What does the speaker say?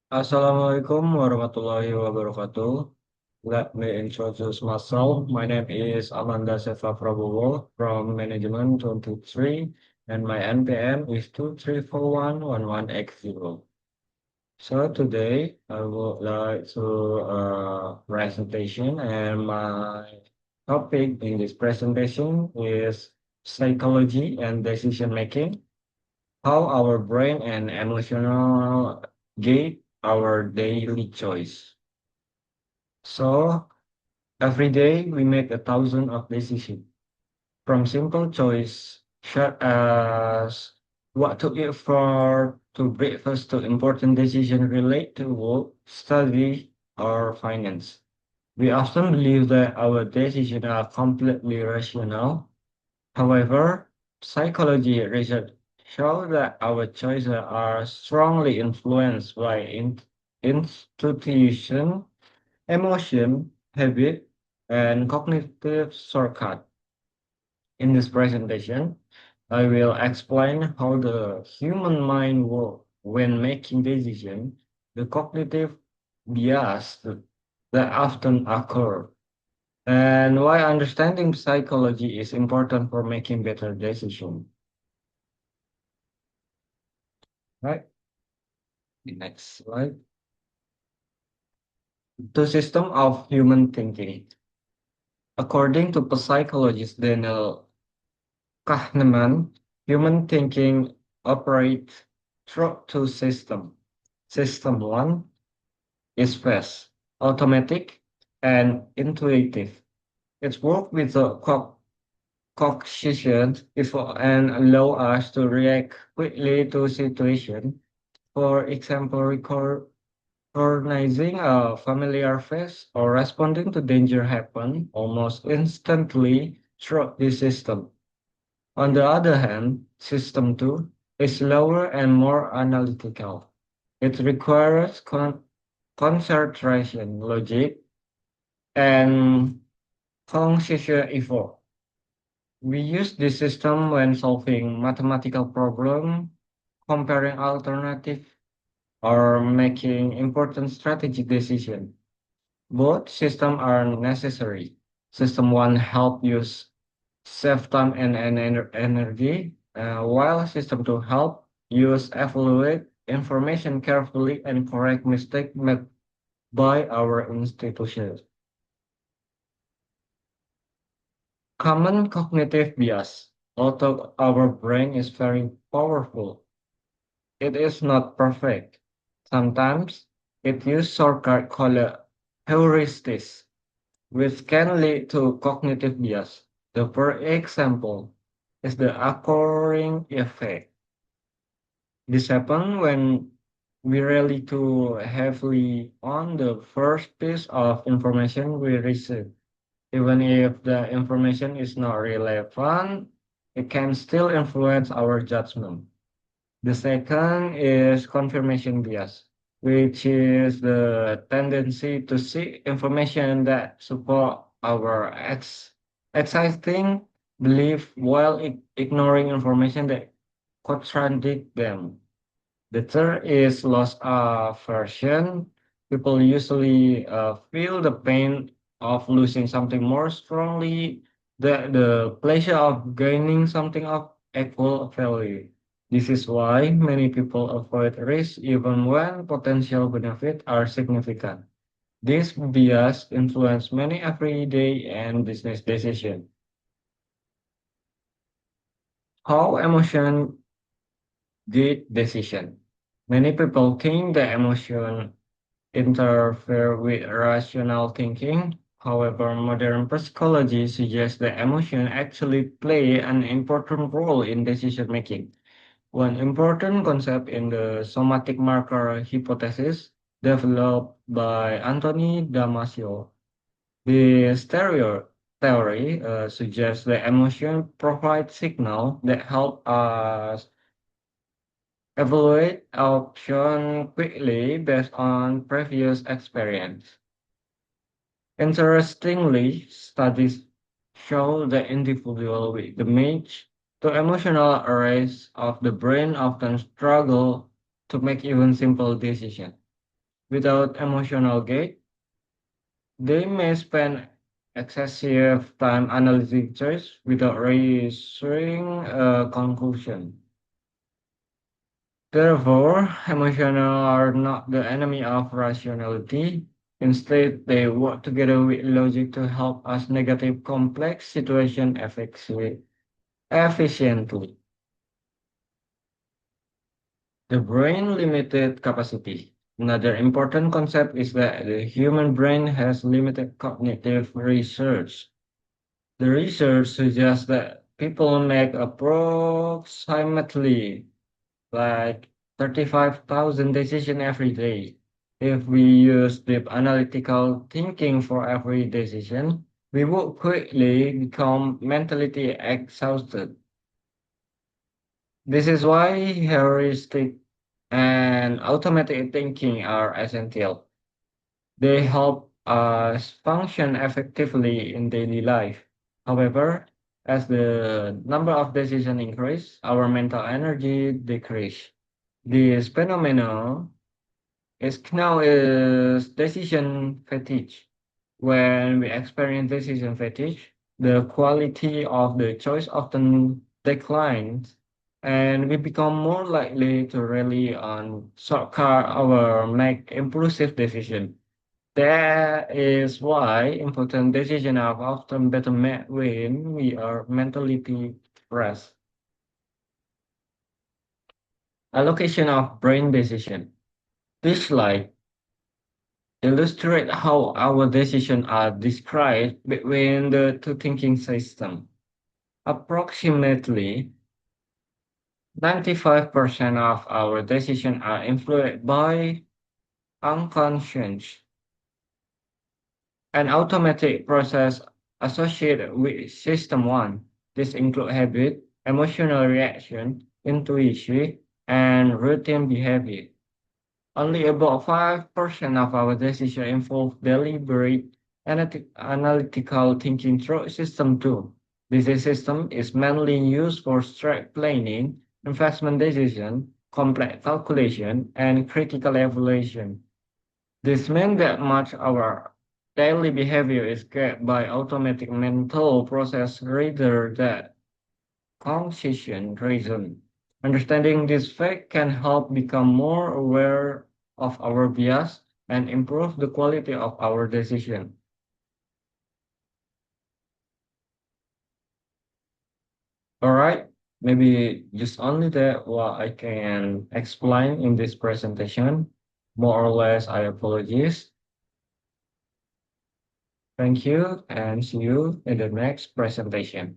Assalamualaikum warahmatullahi wabarakatuh. Let me introduce myself. My name is Amanda Seva Prabowo from Management 23, and my NPM is 2341180. So today I would like to presentation, and my topic in this presentation is psychology and decision making, how our brain and emotional guide our daily choice. So every day we make a thousand of decisions, from simple choice such as what to eat for to breakfast to important decisions relate to work, study, or finance. We often believe that our decisions are completely rational. However, psychology research shows that our choices are strongly influenced by institution, emotion, habit, and cognitive shortcut. In this presentation, I will explain how the human mind works when making decisions, the cognitive bias that often occur, and why understanding psychology is important for making better decisions. Right. The next slide. The system of human thinking. According to psychologist Daniel Kahneman, human thinking operates through two systems. System one is fast, automatic, and intuitive. It works with the cognition and allow us to react quickly to situation. For example, recognizing a familiar face or responding to danger happen almost instantly through this system. On the other hand, System 2 is slower and more analytical. It requires concentration, logic, and conscious effort. We use this system when solving mathematical problems, comparing alternatives, or making important strategic decisions. Both systems are necessary. System 1 help use save time and energy, while System 2 help use evaluate information carefully and correct mistake made by our institutions. Common cognitive bias. Although our brain is very powerful, it is not perfect. Sometimes it uses shortcut called heuristics, which can lead to cognitive bias. The first example is the occurring effect. This happens when we rely too heavily on the first piece of information we receive. Even if the information is not relevant, it can still influence our judgment. The second is confirmation bias, which is the tendency to seek information that support our existing belief while ignoring information that contradict them. The third is loss aversion. People usually feel the pain of losing something more strongly than the pleasure of gaining something of equal value. This is why many people avoid risk even when potential benefits are significant. This bias influences many everyday and business decisions. How emotion guide decision. Many people think that emotion interfere with rational thinking. However, modern psychology suggests that emotion actually play an important role in decision making. One important concept in the somatic marker hypothesis developed by Anthony Damasio. The stereo theory suggests that emotion provides signal that help us evaluate option quickly based on previous experience. Interestingly, studies show that individuals with damage to emotional areas of the brain often struggle to make even simple decisions. Without emotional gate, they may spend excessive time analyzing choice without reaching a conclusion. Therefore, emotions are not the enemy of rationality. Instead, they work together with logic to help us navigate complex situations efficiently. The brain limited capacity. Another important concept is that the human brain has limited cognitive research. The research suggests that people make approximately like 35,000 decisions every day. If we use deep analytical thinking for every decision, we would quickly become mentally exhausted. This is why heuristic and automatic thinking are essential. They help us function effectively in daily life. However, as the number of decisions increase, our mental energy decrease. This phenomenon is now is decision fatigue. When we experience decision fatigue, the quality of the choice often declines, and we become more likely to rely on shortcut or make impulsive decisions. That is why important decisions are often better made when we are mentally fresh. Allocation of brain decision. This slide illustrates how our decisions are described between the two thinking systems. Approximately 95% of our decisions are influenced by unconscious and automatic process associated with System 1. This include habit, emotional reaction, intuition, and routine behavior. Only about 5% of our decisions involve deliberate analytical thinking through System 2. This system is mainly used for strat planning, investment decision, complex calculation, and critical evaluation. This means that much of our daily behavior is guided by automatic mental process rather than conscious reason. Understanding this fact can help become more aware of our bias and improve the quality of our decision. All right, maybe just only that what I can explain in this presentation. More or less, I apologize. Thank you and see you in the next presentation.